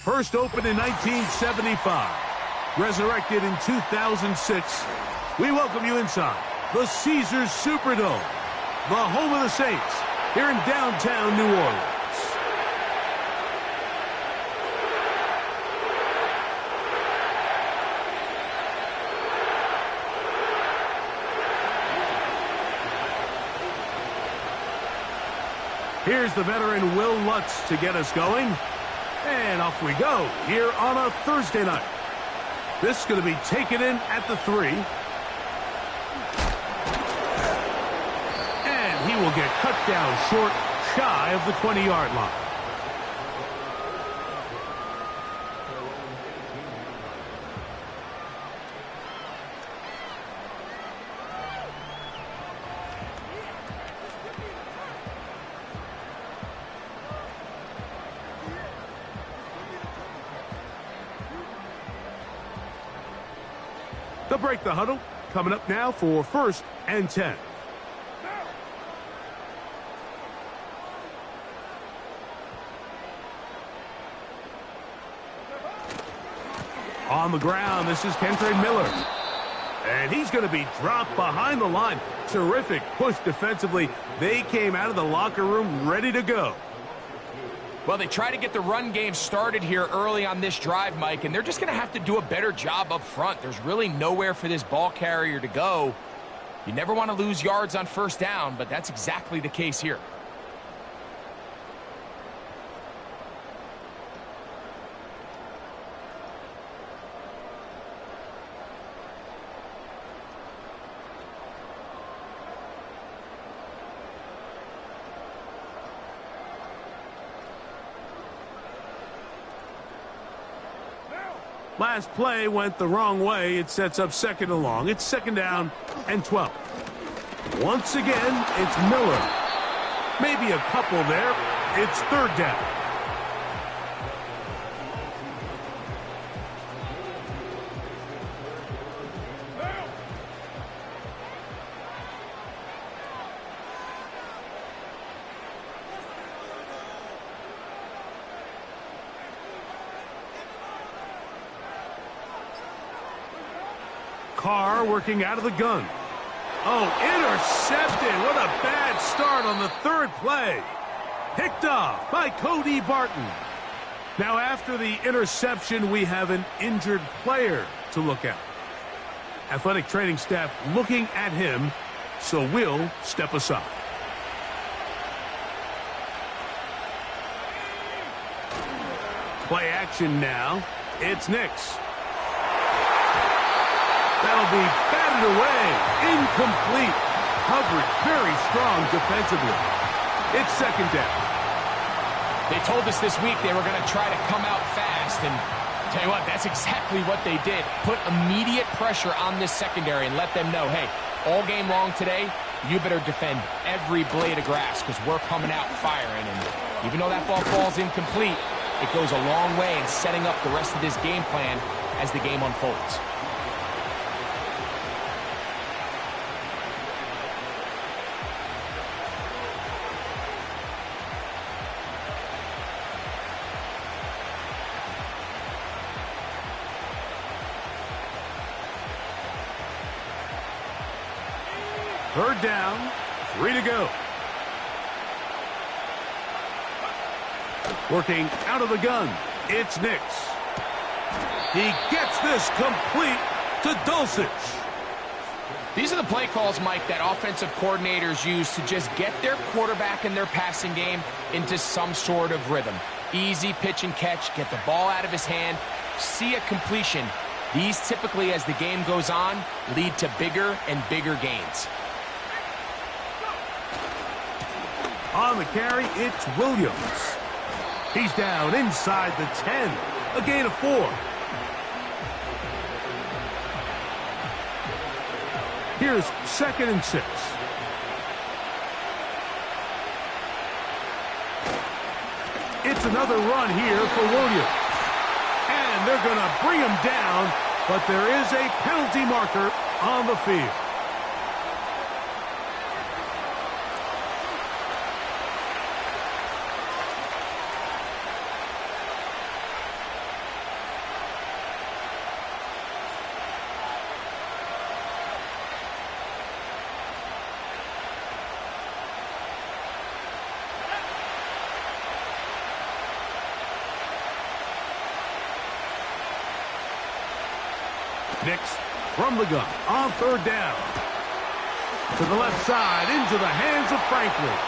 First opened in 1975, resurrected in 2006, we welcome you inside the Caesars Superdome, the home of the Saints, here in downtown New Orleans. Here's the veteran Will Lutz to get us going. And off we go here on a Thursday night. This is going to be taken in at the 3. And he will get cut down short, shy of the 20-yard line. They'll break the huddle. Coming up now for 1st and 10. On the ground, this is Kentrell Miller. And he's going to be dropped behind the line. Terrific push defensively. They came out of the locker room ready to go. Well, they try to get the run game started here early on this drive, Mike, and they're just going to have to do a better job up front. There's really nowhere for this ball carrier to go. You never want to lose yards on 1st down, but that's exactly the case here. Last play went the wrong way. It sets up 2nd and long. It's 2nd down and 12. Once again, it's Miller. Maybe a couple there. It's 3rd down. Carr working out of the gun. Oh, intercepted. What a bad start on the 3rd play. Picked off by Cody Barton. Now, after the interception, we have an injured player to look at. Athletic training staff looking at him, so we'll step aside. Play action now. It's Nix. That'll be batted away. Incomplete. Coverage very strong defensively. It's 2nd down. They told us this week they were going to try to come out fast, and tell you what, that's exactly what they did. Put immediate pressure on this secondary and let them know, hey, all game long today, you better defend every blade of grass because we're coming out firing. And even though that ball falls incomplete, it goes a long way in setting up the rest of this game plan as the game unfolds. Third down, 3 to go. Working out of the gun, it's Nix. He gets this complete to Dulcich. These are the play calls, Mike, that offensive coordinators use to just get their quarterback and their passing game into some sort of rhythm. Easy pitch and catch, get the ball out of his hand, see a completion. These typically, as the game goes on, lead to bigger and bigger gains. On the carry, it's Williams. He's down inside the 10. A gain of 4. Here's 2nd and 6. It's another run here for Williams. And they're going to bring him down, but there is a penalty marker on the field. Nix from the gun on third down. To the left side, into the hands of Franklin.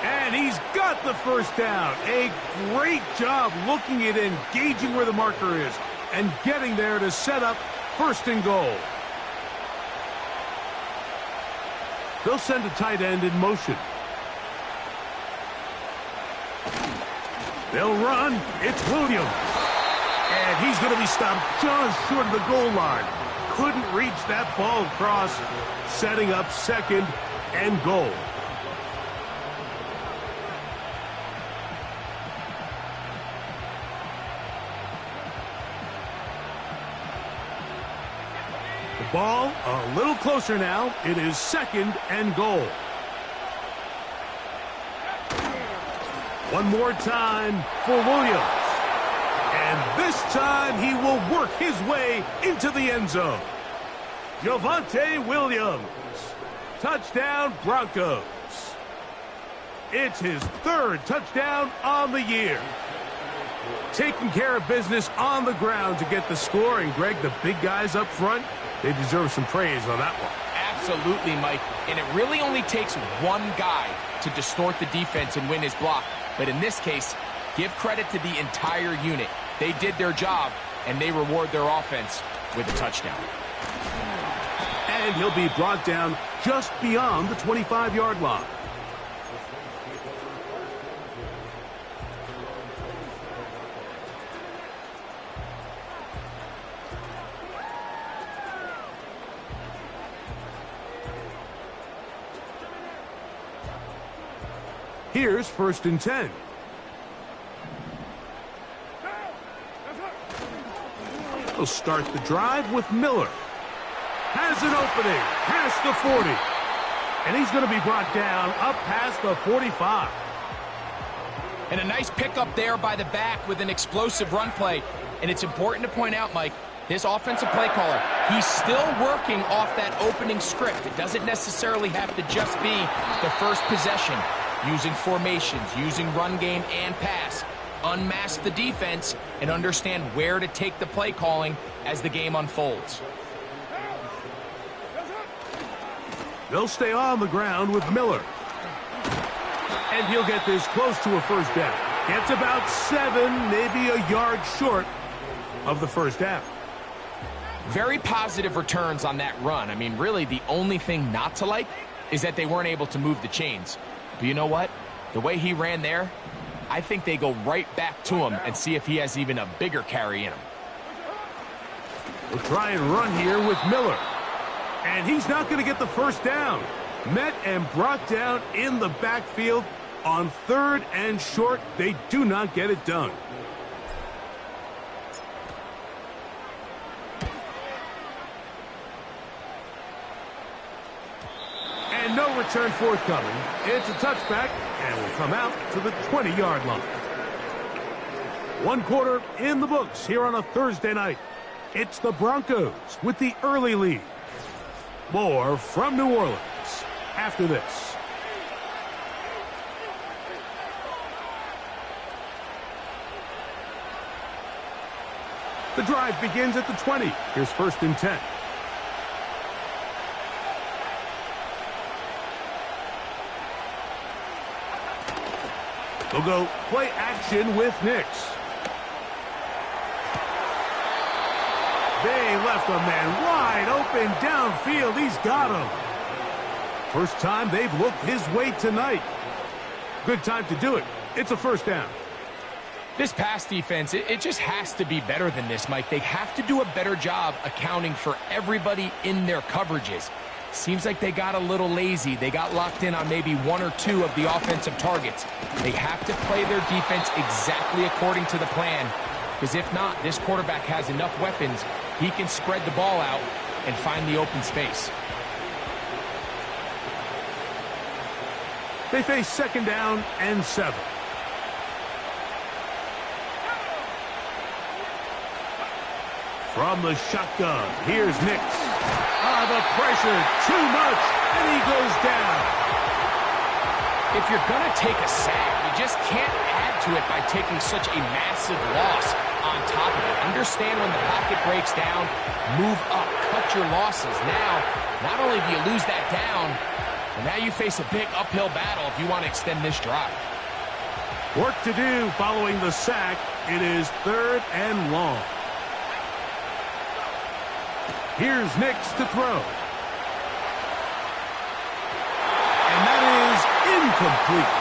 And he's got the first down. A great job looking at engaging where the marker is and getting there to set up first and goal. They'll send a tight end in motion. They'll run. It's Williams. And he's going to be stopped just short of the goal line. Couldn't reach that ball across, setting up second and goal. The ball a little closer now. It is second and goal. One more time for Williams. And this time he will work his way into the end zone. Javonte Williams. Touchdown, Broncos. It's his third touchdown on the year. Taking care of business on the ground to get the score. And, Greg, the big guys up front, they deserve some praise on that one. Absolutely, Mike. And it really only takes one guy to distort the defense and win his block. But in this case, give credit to the entire unit. They did their job, and they reward their offense with a touchdown. And he'll be brought down just beyond the 25-yard line. Here's first and 10. He'll start the drive with Miller. Has an opening past the 40. And he's going to be brought down up past the 45. And a nice pickup there by the back with an explosive run play. And it's important to point out, Mike, this offensive play caller, he's still working off that opening script. It doesn't necessarily have to just be the first possession. Using formations, using run game and pass. Unmask the defense and understand where to take the play calling as the game unfolds. They'll stay on the ground with Miller. And he'll get this close to a first down. Gets about 7, maybe a yard short of the first down. Very positive returns on that run. I mean, really, the only thing not to like is that they weren't able to move the chains. But you know what? The way he ran there, I think they go right back to him and see if he has even a bigger carry in him. We'll try and run here with Miller. And he's not going to get the first down. Met and brought down in the backfield on third and short. They do not get it done. And no return forthcoming. It's a touchback and will come out to the 20-yard line. 1 quarter in the books here on a Thursday night. It's the Broncos with the early lead. More from New Orleans after this. The drive begins at the 20. Here's first and 10. They'll go play action with Nix. They left a man wide open downfield. He's got him. First time they've looked his way tonight. Good time to do it. It's a first down. This pass defense, it just has to be better than this, Mike. They have to do a better job accounting for everybody in their coverages. Seems like they got a little lazy. They got locked in on maybe 1 or 2 of the offensive targets. They have to play their defense exactly according to the plan, because if not, this quarterback has enough weapons. He can spread the ball out and find the open space. They face second down and 7. From the shotgun, here's Nix. The pressure, too much, and he goes down. If you're going to take a sack, you just can't add to it by taking such a massive loss. on top of it. Understand when the pocket breaks down, move up, cut your losses. Now, not only do you lose that down, but now you face a big uphill battle if you want to extend this drive. Work to do following the sack. It is 3rd and long. Here's Nix to throw. And that is incomplete.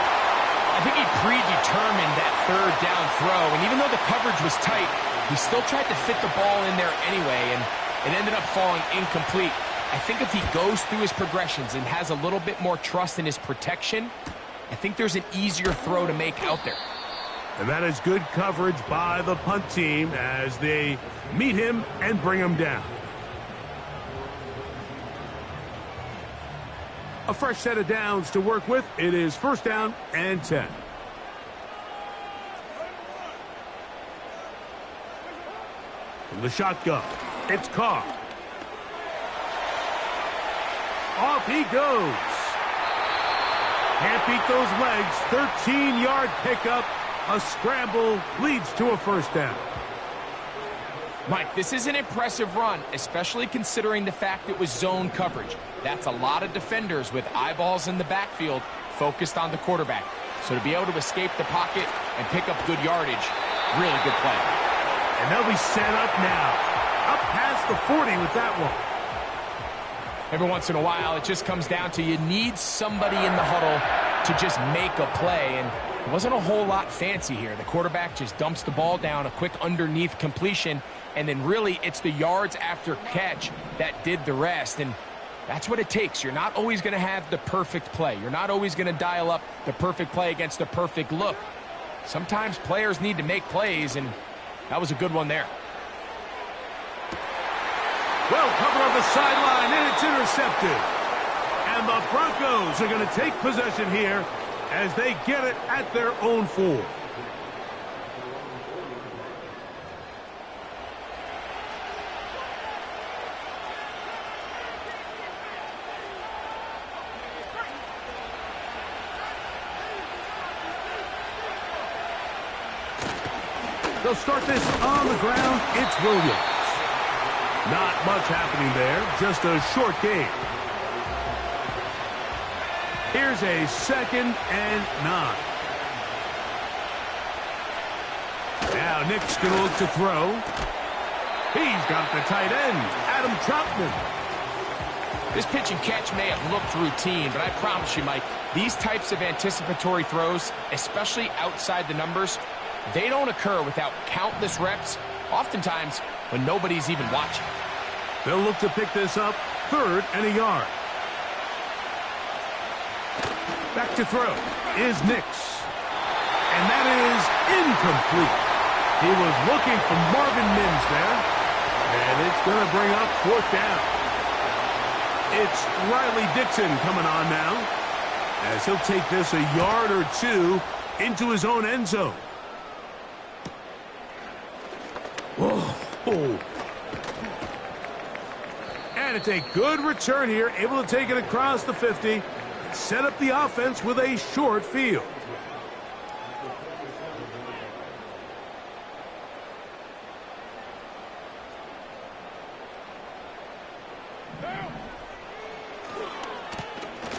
I think he predetermined that 3rd down throw, and even though the coverage was tight, he still tried to fit the ball in there anyway, and it ended up falling incomplete. I think if he goes through his progressions and has a little bit more trust in his protection, I think there's an easier throw to make out there. And that is good coverage by the punt team as they meet him and bring him down. A fresh set of downs to work with. It is 1st down and 10. From the shotgun, it's Carr. Off he goes. Can't beat those legs. 13-yard pickup. A scramble leads to a 1st down. Mike, this is an impressive run, especially considering the fact it was zone coverage. That's a lot of defenders with eyeballs in the backfield focused on the quarterback. So to be able to escape the pocket and pick up good yardage, really good play. And they'll be set up now. Up past the 40 with that one. Every once in a while, it just comes down to you need somebody in the huddle to just make a play. And it wasn't a whole lot fancy here. The quarterback just dumps the ball down, a quick underneath completion, and then really it's the yards after catch that did the rest. And that's what it takes. You're not always going to have the perfect play. You're not always going to dial up the perfect play against the perfect look. Sometimes players need to make plays, and that was a good one there. Well covered on the sideline, and it's intercepted. And the Broncos are going to take possession here as they get it at their own 4. They'll start this on the ground. It's Williams. Not much happening there, just a short game. Here's a 2nd and 9. Now Nick's going to look to throw. He's got the tight end, Adam Troutman. This pitch and catch may have looked routine, but I promise you, Mike, these types of anticipatory throws, especially outside the numbers, they don't occur without countless reps, oftentimes when nobody's even watching. They'll look to pick this up, 3rd and a yard. Back to throw is Nix. And that is incomplete. He was looking for Marvin Mims there. And it's going to bring up 4th down. It's Riley Dixon coming on now, as he'll take this a yard or 2 into his own end zone. Whoa. And it's a good return here, able to take it across the 50, set up the offense with a short field.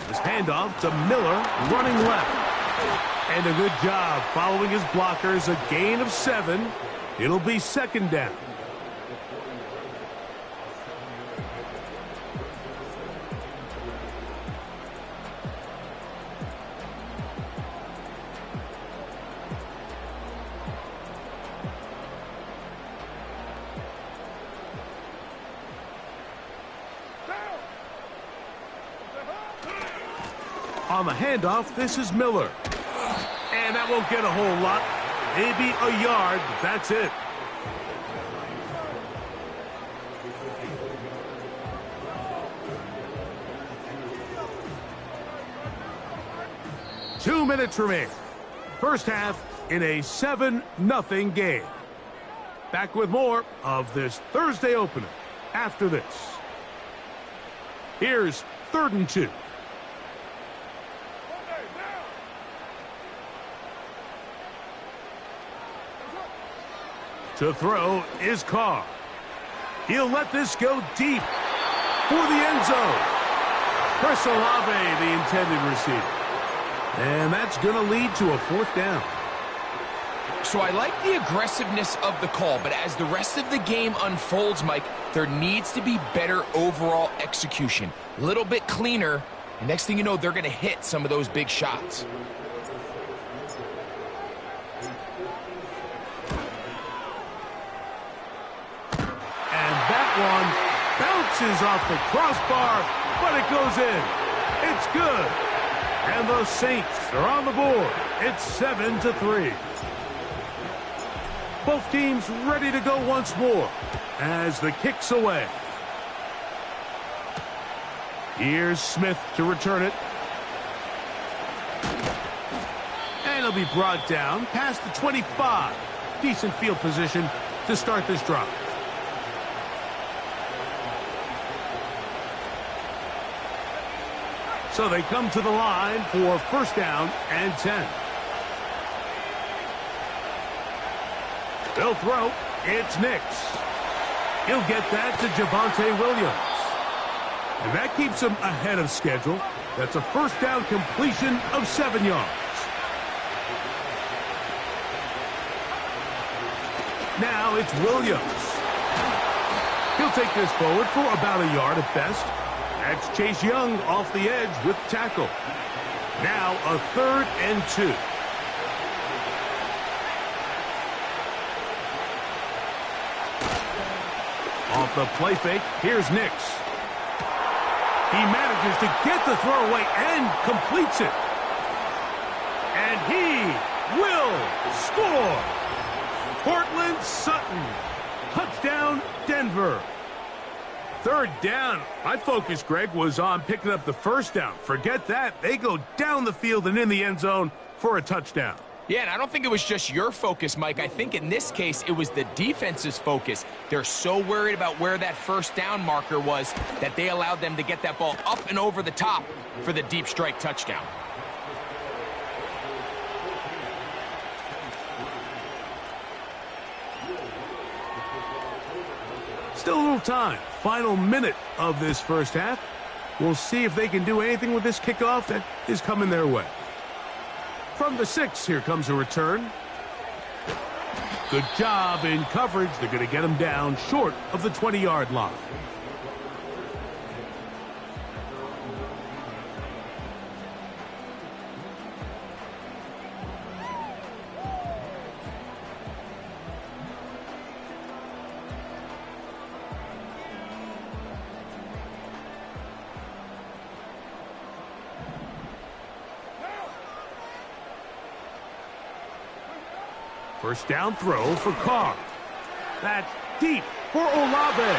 This handoff to Miller, running left. And a good job following his blockers, a gain of 7. It'll be 2nd down. On the handoff, this is Miller. And that won't get a whole lot. Maybe a yard, but that's it. Two minutes remain. First half in a 7-0 game. Back with more of this Thursday opener after this. Here's 3rd and 2. To throw is Carr. He'll let this go deep for the end zone. Chris Olave, the intended receiver. And that's going to lead to a 4th down. So I like the aggressiveness of the call, but as the rest of the game unfolds, Mike, there needs to be better overall execution. A little bit cleaner, and next thing you know, they're going to hit some of those big shots. And that one bounces off the crossbar, but it goes in. It's good. And the Saints are on the board. It's 7-3. Both teams ready to go once more as the kick's away. Here's Smith to return it. And he'll be brought down past the 25. Decent field position to start this drive. So they come to the line for 1st down and 10. They'll throw. It's Nix. He'll get that to Javonte Williams. And that keeps him ahead of schedule. That's a 1st down completion of 7 yards. Now it's Williams. He'll take this forward for about a yard at best. That's Chase Young off the edge with tackle. Now a 3rd and 2. Off the play fake, here's Nix. He manages to get the throw away and completes it. And he will score. Cortland Sutton. Touchdown, Denver. 3rd down. My focus, Greg, was on picking up the 1st down. Forget that. They go down the field and in the end zone for a touchdown. Yeah, and I don't think it was just your focus, Mike. I think in this case, it was the defense's focus. They're so worried about where that 1st down marker was that they allowed them to get that ball up and over the top for the deep strike touchdown. Still a little time. Final minute of this 1st half. We'll see if they can do anything with this kickoff that is coming their way. From the 6, here comes a return. Good job in coverage. They're going to get him down short of the 20-yard line. First down throw for Carr. That's deep for Olave.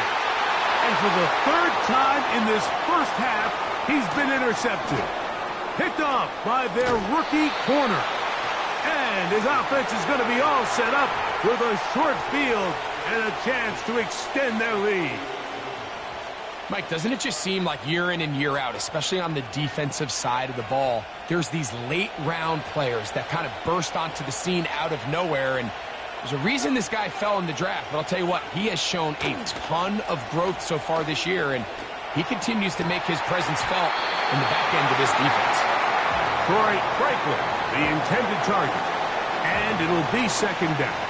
And for the 3rd time in this 1st half, he's been intercepted. Picked off by their rookie corner. And his offense is going to be all set up with a short field and a chance to extend their lead. Mike, doesn't it just seem like year in and year out, especially on the defensive side of the ball, there's these late-round players that kind of burst onto the scene out of nowhere, and there's a reason this guy fell in the draft, but I'll tell you what, he has shown a ton of growth so far this year, and he continues to make his presence felt in the back end of this defense. Troy Franklin, the intended target, and it'll be 2nd down.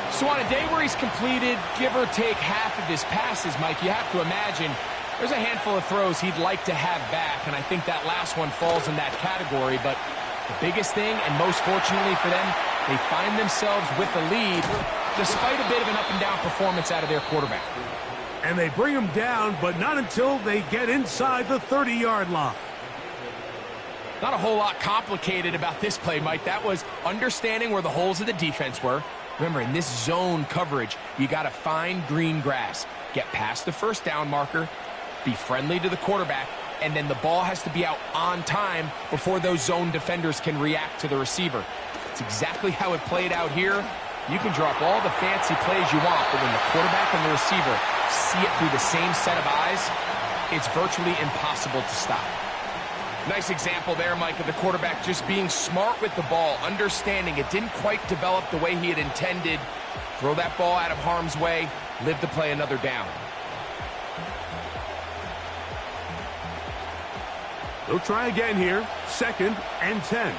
So on a day where he's completed, give or take half of his passes, Mike, you have to imagine there's a handful of throws he'd like to have back, and I think that last one falls in that category. But the biggest thing, and most fortunately for them, they find themselves with the lead despite a bit of an up-and-down performance out of their quarterback. And they bring him down, but not until they get inside the 30-yard line. Not a whole lot complicated about this play, Mike. That was understanding where the holes of the defense were. Remember, in this zone coverage, you got to find green grass, get past the 1st down marker, be friendly to the quarterback, and then the ball has to be out on time before those zone defenders can react to the receiver. It's exactly how it played out here. You can drop all the fancy plays you want, but when the quarterback and the receiver see it through the same set of eyes, it's virtually impossible to stop. Nice example there, Mike, of the quarterback just being smart with the ball, understanding it didn't quite develop the way he had intended. Throw that ball out of harm's way, live to play another down. They'll try again here. 2nd and 10.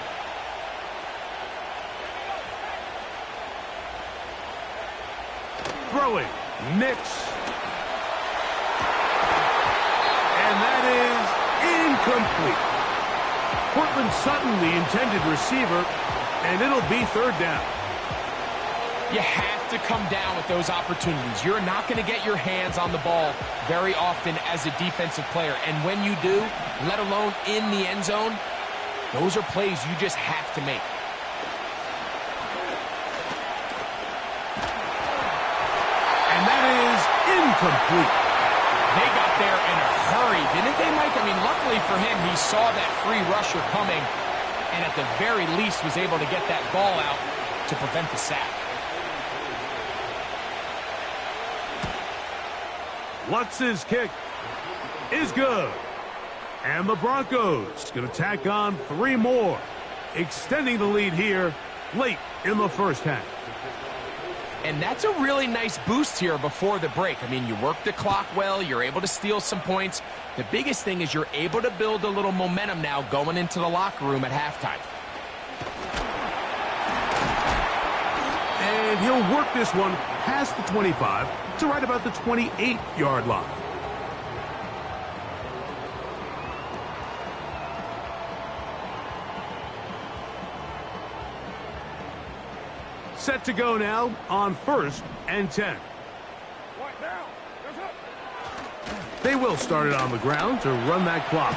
Throwing. Mix. And that is incomplete. Cortland Sutton, the intended receiver, and it'll be 3rd down. You have to come down with those opportunities. You're not going to get your hands on the ball very often as a defensive player. And when you do, let alone in the end zone, those are plays you just have to make. And that is incomplete. They got there in a hurry, didn't they, Mike? I mean, luckily for him, he saw that free rusher coming and at the very least was able to get that ball out to prevent the sack. Lutz's kick is good. And the Broncos going to tack on 3 more, extending the lead here late in the first half. And that's a really nice boost here before the break. I mean, you work the clock well, you're able to steal some points. The biggest thing is you're able to build a little momentum now going into the locker room at halftime. And he'll work this one past the 25 to right about the 28-yard line. Set to go now on 1st and 10. They will start it on the ground to run that clock.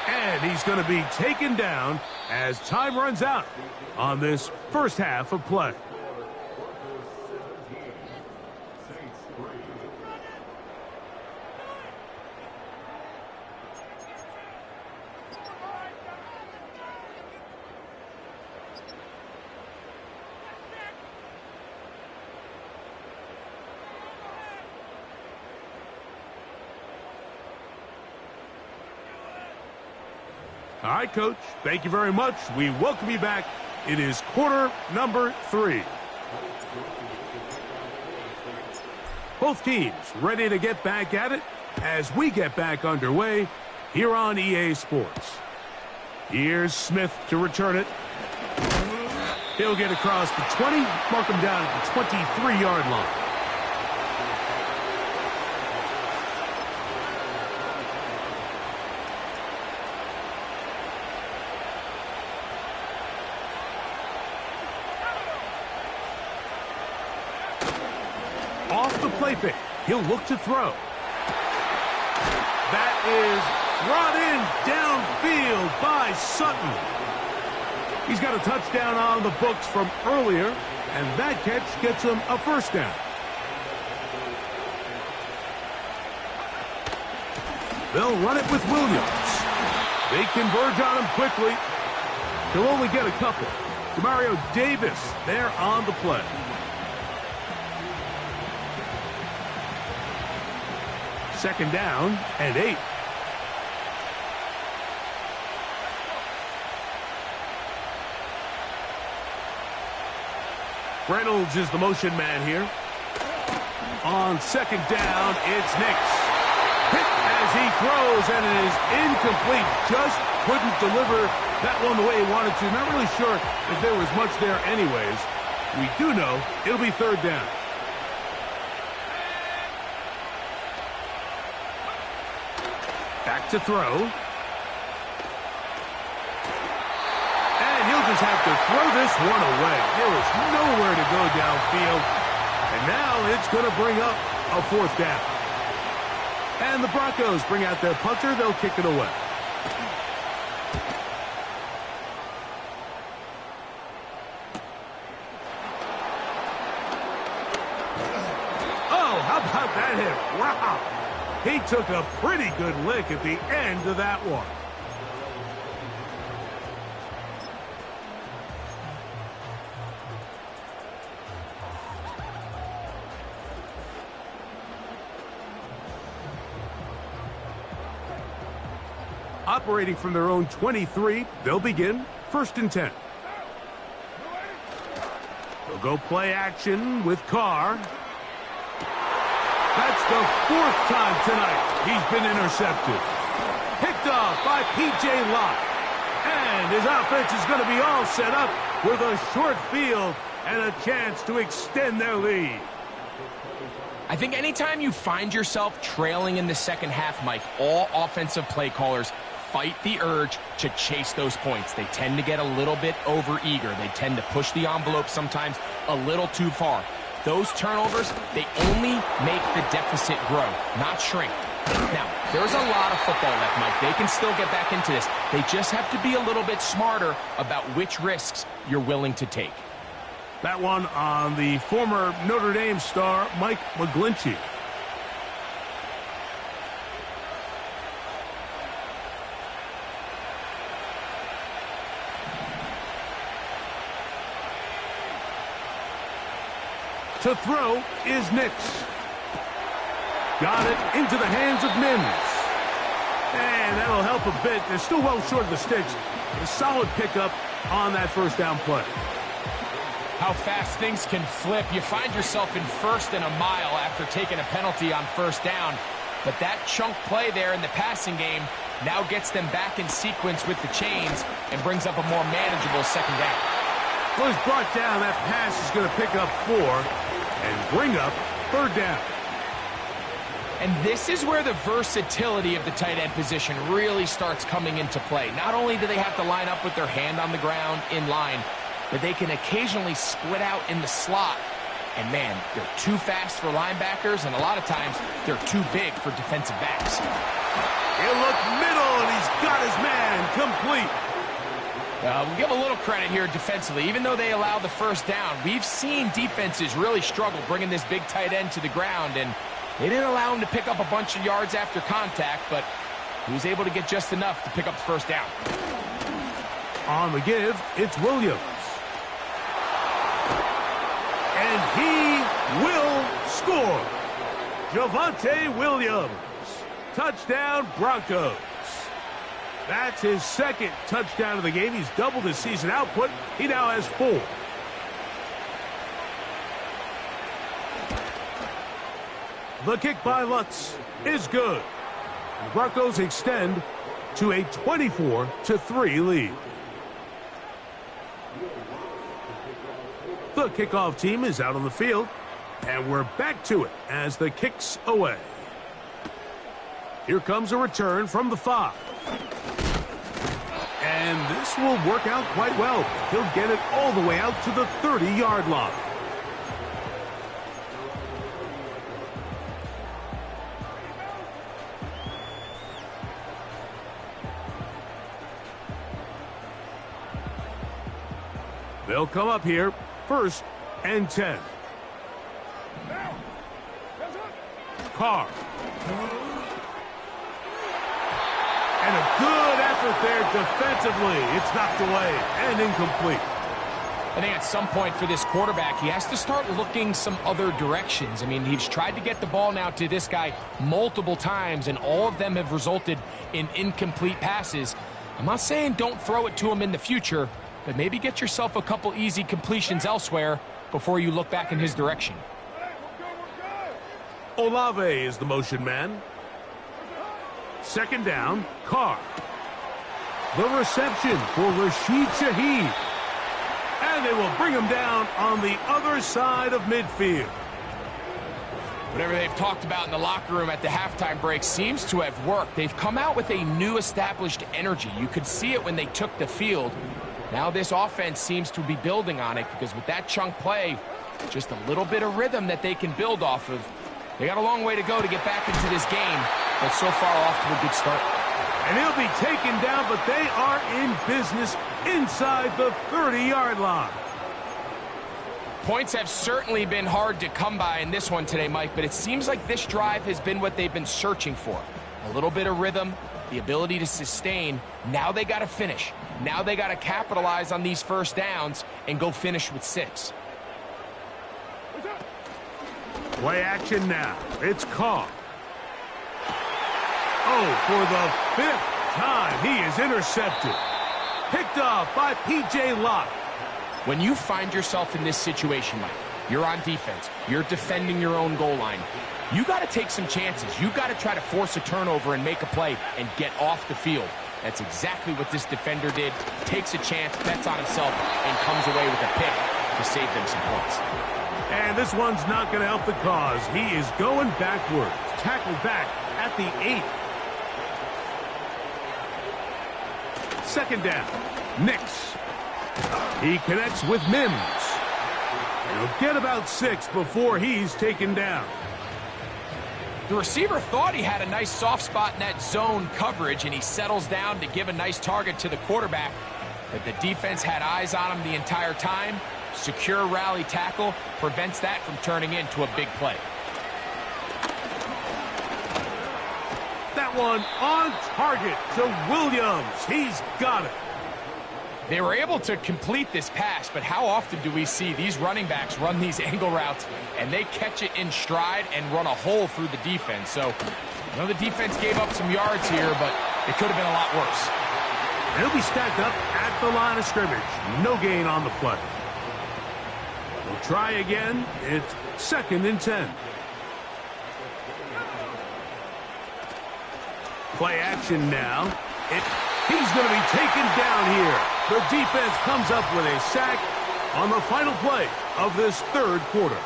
And he's going to be taken down as time runs out on this first half of play. All right, Coach, thank you very much. We welcome you back. It is quarter number 3. Both teams ready to get back at it as we get back underway here on EA Sports. Here's Smith to return it. He'll get across the 20, mark him down at the 23-yard line. Off the play fake, he'll look to throw. That is brought in downfield by Sutton. He's got a touchdown on the books from earlier, and that catch gets him a first down. They'll run it with Williams. They converge on him quickly. He'll only get a couple. Demario Davis there on the play. Second down and 8. Reynolds is the motion man here. On second down, it's Nix. Hit as he throws, and it is incomplete. Just couldn't deliver that one the way he wanted to. Not really sure if there was much there anyways. We do know it'll be 3rd down. Back to throw. And he'll just have to throw this one away. There is nowhere to go downfield. And now it's going to bring up a 4th down. And the Broncos bring out their punter. They'll kick it away. Oh, how about that hit? Wow. He took a pretty good lick at the end of that one. Up Operating from their own 23, they'll begin 1st and 10. They'll go play action with Carr. That's the 4th time tonight he's been intercepted. Picked off by P.J. Lott. And his offense is going to be all set up with a short field and a chance to extend their lead. I think anytime you find yourself trailing in the second half, Mike, all offensive play callers fight the urge to chase those points. They tend to get a little bit overeager. They tend to push the envelope sometimes a little too far. Those turnovers, they only make the deficit grow, not shrink. Now, there's a lot of football left, Mike. They can still get back into this. They just have to be a little bit smarter about which risks you're willing to take. That one on the former Notre Dame star, Mike McGlinchey. To throw is Nix. Got it into the hands of Mims. And that'll help a bit. They're still well short of the sticks. A solid pickup on that 1st down play. How fast things can flip. You find yourself in 1st and a mile after taking a penalty on 1st down. But that chunk play there in the passing game now gets them back in sequence with the chains and brings up a more manageable 2nd down. Well, he's brought down. That pass is going to pick up 4 and bring up 3rd down. And this is where the versatility of the tight end position really starts coming into play. Not only do they have to line up with their hand on the ground in line, but they can occasionally split out in the slot. And man, they're too fast for linebackers, and a lot of times they're too big for defensive backs. He'll look middle, and he's got his man complete. We'll give a little credit here defensively. Even though they allow the 1st down, we've seen defenses really struggle bringing this big tight end to the ground, and they didn't allow him to pick up a bunch of yards after contact, but he was able to get just enough to pick up the 1st down. On the give, it's Williams. And he will score. Javonte Williams. Touchdown, Broncos. That's his 2nd touchdown of the game. He's doubled his season output. He now has 4. The kick by Lutz is good. And the Broncos extend to a 24-3 lead. The kickoff team is out on the field, and we're back to it as the kick's away. Here comes a return from the 5. And this will work out quite well. He'll get it all the way out to the 30-yard line. They'll come up here, 1st and 10. Carr. And a good effort there defensively. It's knocked away and incomplete. I think at some point for this quarterback, he has to start looking some other directions. I mean, he's tried to get the ball now to this guy multiple times, and all of them have resulted in incomplete passes. I'm not saying don't throw it to him in the future, but maybe get yourself a couple easy completions elsewhere before you look back in his direction. Olave is the motion man. 2nd down, Carr. The reception for Rashid Shaheed. And they will bring him down on the other side of midfield. Whatever they've talked about in the locker room at the halftime break seems to have worked. They've come out with a new established energy. You could see it when they took the field. Now this offense seems to be building on it, because with that chunk play, just a little bit of rhythm that they can build off of. They got a long way to go to get back into this game, but so far off to a good start. And he'll be taken down, but they are in business inside the 30-yard line. Points have certainly been hard to come by in this one today, Mike, but it seems like this drive has been what they've been searching for. A little bit of rhythm, the ability to sustain. Now they got to finish. Now they got to capitalize on these 1st downs and go finish with 6. Play action now. It's Carr. Oh, for the 5th time, he is intercepted. Picked off by P.J. Locke. When you find yourself in this situation, Mike, you're on defense, you're defending your own goal line, you got to take some chances. You got to try to force a turnover and make a play and get off the field. That's exactly what this defender did. Takes a chance, bets on himself, and comes away with a pick to save them some points. And this one's not going to help the cause. He is going backwards. Tackled back at the 8. Second down. Nix. He connects with Mims. He'll get about 6 before he's taken down. The receiver thought he had a nice soft spot in that zone coverage, and he settles down to give a nice target to the quarterback. But the defense had eyes on him the entire time. Secure rally tackle prevents that from turning into a big play. That one on target to Williams. He's got it. They were able to complete this pass, but how often do we see these running backs run these angle routes and they catch it in stride and run a hole through the defense? So, I know the defense gave up some yards here, but it could have been a lot worse. He'll be stacked up at the line of scrimmage. No gain on the play. We'll try again. It's 2nd and 10. Play action now. He's going to be taken down here. The defense comes up with a sack on the final play of this 3rd quarter.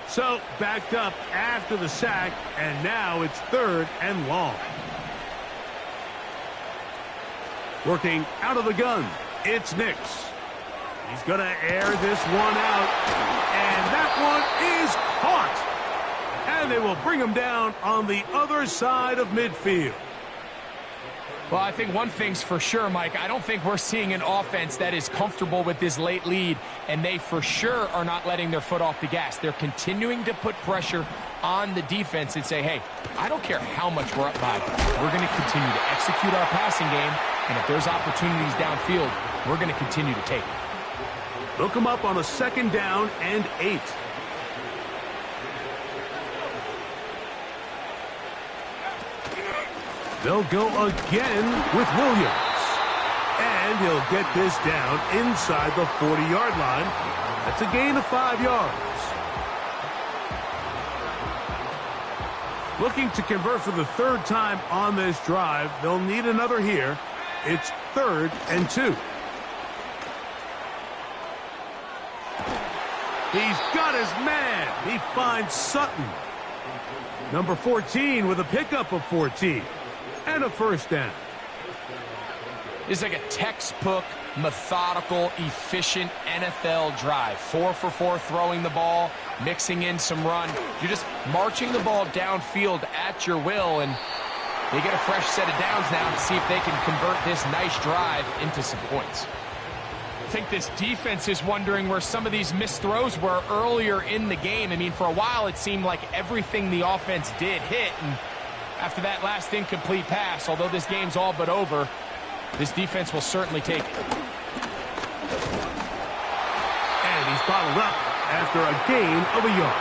So, backed up after the sack, and now it's 3rd and long. Working out of the gun, it's Nix. He's going to air this one out, and that one is caught. And they will bring him down on the other side of midfield. Well, I think one thing's for sure, Mike. I don't think we're seeing an offense that is comfortable with this late lead, and they for sure are not letting their foot off the gas. They're continuing to put pressure on the defense and say, hey, I don't care how much we're up by. We're going to continue to execute our passing game, and if there's opportunities downfield, we're going to continue to take it. They'll come up on a 2nd down and 8. They'll go again with Williams. And he'll get this down inside the 40-yard line. That's a gain of 5 yards. Looking to convert for the 3rd time on this drive. They'll need another here. It's 3rd and 2. He's got his man. He finds Sutton. Number 14 with a pickup of 14. And a 1st down. This is like a textbook, methodical, efficient NFL drive. 4 for 4 throwing the ball, mixing in some run. You're just marching the ball downfield at your will, and they get a fresh set of downs now to see if they can convert this nice drive into some points. I think this defense is wondering where some of these missed throws were earlier in the game. I mean, for a while it seemed like everything the offense did hit, and after that last incomplete pass, although this game's all but over, this defense will certainly take it. And he's bottled up after a gain of a yard.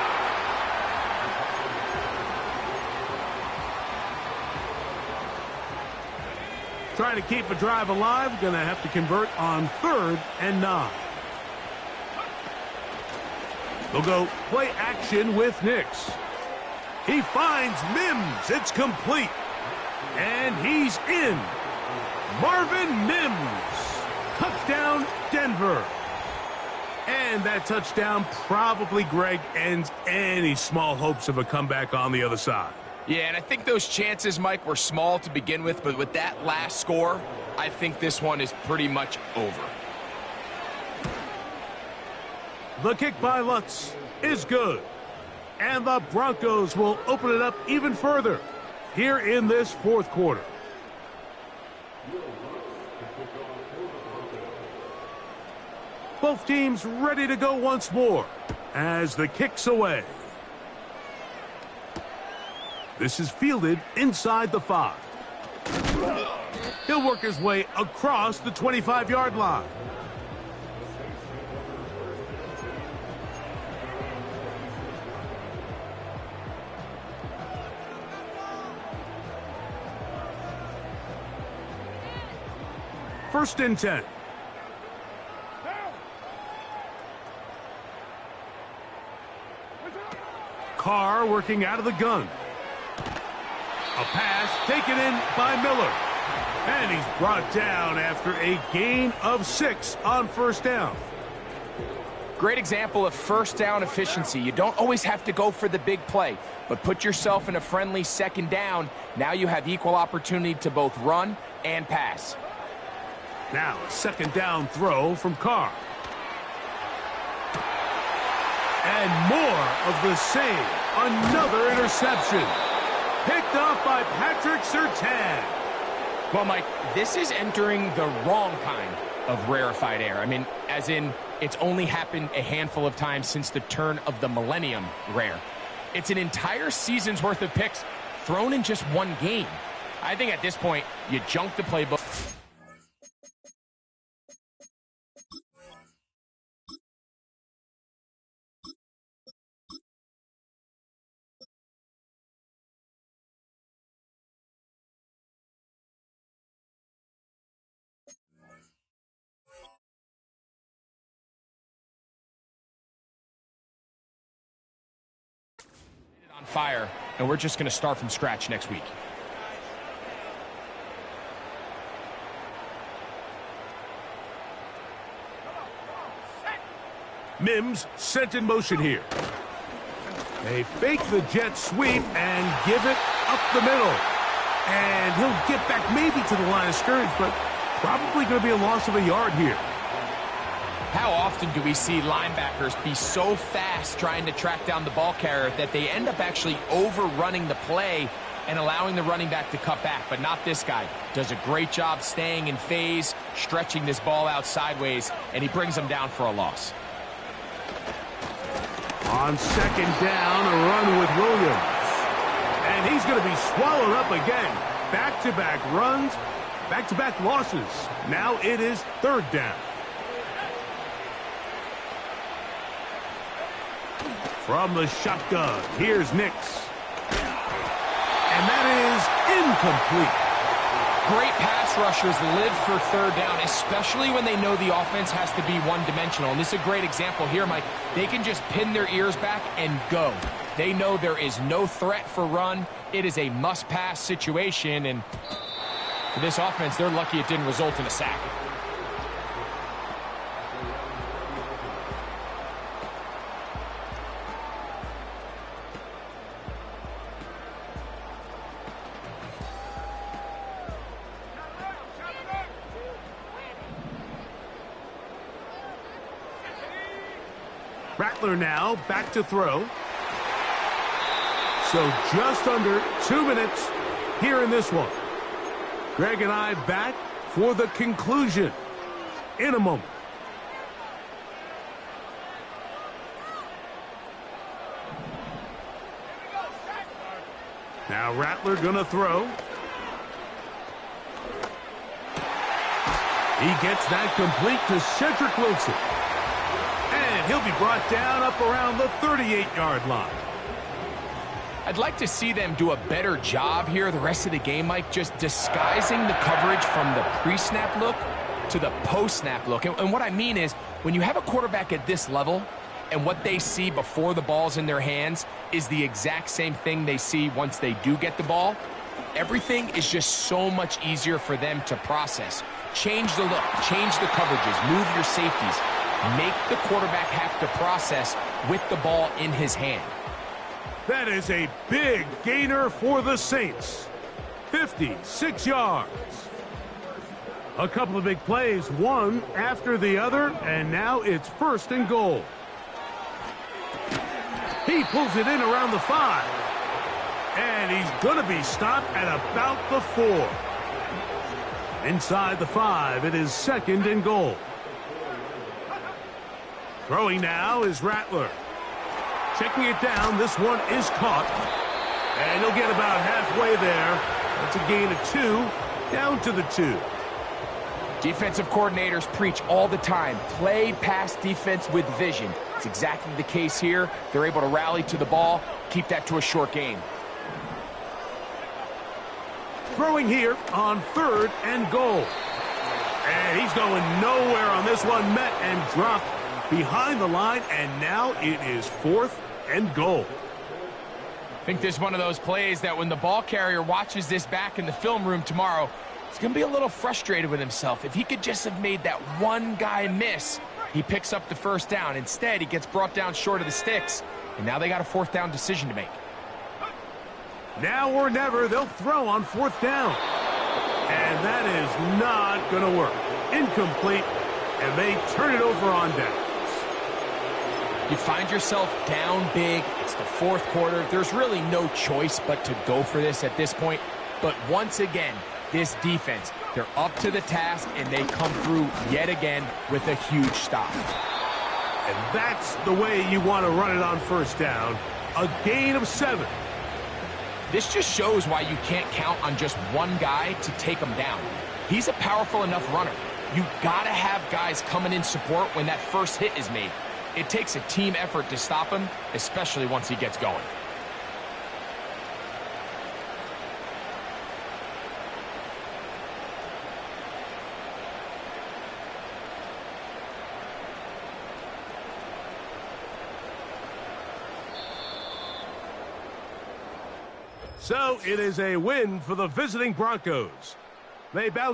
Trying to keep a drive alive, going to have to convert on 3rd and 9. They'll go play action with Nix. He finds Mims. It's complete. And he's in. Marvin Mims. Touchdown, Denver. And that touchdown probably, Greg, ends any small hopes of a comeback on the other side. Yeah, and I think those chances, Mike, were small to begin with, but with that last score, I think this one is pretty much over. The kick by Lutz is good. And the Broncos will open it up even further here in this 4th quarter. Both teams ready to go once more as the kick's away. This is fielded inside the 5. He'll work his way across the 25-yard line. First and 10. Carr working out of the gun. A pass taken in by Miller. And he's brought down after a gain of 6 on first down. Great example of first down efficiency. You don't always have to go for the big play, but put yourself in a friendly second down. Now you have equal opportunity to both run and pass. Now a second down throw from Carr. And more of the same. Another interception. Picked off by Patrick Surtain. Well, Mike, this is entering the wrong kind of rarefied air. I mean, as in, it's only happened a handful of times since the turn of the millennium rare. It's an entire season's worth of picks thrown in just one game. I think at this point, you junk the playbook. On fire, and we're just going to start from scratch next week. Mims sent in motion here. They fake the jet sweep and give it up the middle. And he'll get back maybe to the line of scrimmage, but probably going to be a loss of a yard here. How often do we see linebackers be so fast trying to track down the ball carrier that they end up actually overrunning the play and allowing the running back to cut back? But not this guy. Does a great job staying in phase, stretching this ball out sideways, and he brings them down for a loss. On second down, a run with Williams. And he's going to be swallowed up again. Back-to-back runs, back-to-back losses. Now it is third down. From the shotgun, here's Nix. And that is incomplete. Great pass rushers live for third down, especially when they know the offense has to be one-dimensional. And this is a great example here, Mike. They can just pin their ears back and go. They know there is no threat for run. It is a must-pass situation. And for this offense, they're lucky it didn't result in a sack. Rattler now back to throw. So just under 2 minutes here in this one. Greg and I back for the conclusion in a moment. Now Rattler gonna throw. He gets that complete to Cedric Wilson. And he'll be brought down up around the 38-yard line. I'd like to see them do a better job here the rest of the game, Mike, just disguising the coverage from the pre-snap look to the post-snap look. And what I mean is, when you have a quarterback at this level and what they see before the ball's in their hands is the exact same thing they see once they do get the ball, everything is just so much easier for them to process. Change the look, change the coverages, move your safeties. Make the quarterback have to process with the ball in his hand. That is a big gainer for the Saints. 56 yards. A couple of big plays, one after the other, and now it's first and goal. He pulls it in around the 5. And he's going to be stopped at about the 4. Inside the 5, it is second and goal. Throwing now is Rattler. Checking it down, this one is caught. And he'll get about halfway there. That's a gain of 2, down to the 2. Defensive coordinators preach all the time, play pass defense with vision. It's exactly the case here. They're able to rally to the ball, keep that to a short gain. Throwing here on 3rd and goal. And he's going nowhere on this one. Met and dropped behind the line, and now it is 4th and goal. I think this is one of those plays that when the ball carrier watches this back in the film room tomorrow, he's going to be a little frustrated with himself. If he could just have made that one guy miss, he picks up the first down. Instead, he gets brought down short of the sticks, and now they got a 4th down decision to make. Now or never, they'll throw on 4th down. And that is not going to work. Incomplete, and they turn it over on downs. You find yourself down big. It's the 4th quarter. There's really no choice but to go for this at this point. But once again, this defense, they're up to the task, and they come through yet again with a huge stop. And that's the way you want to run it on 1st down. A gain of 7. This just shows why you can't count on just one guy to take him down. He's a powerful enough runner. You got to have guys coming in support when that first hit is made. It takes a team effort to stop him, especially once he gets going. So it is a win for the visiting Broncos. They bounce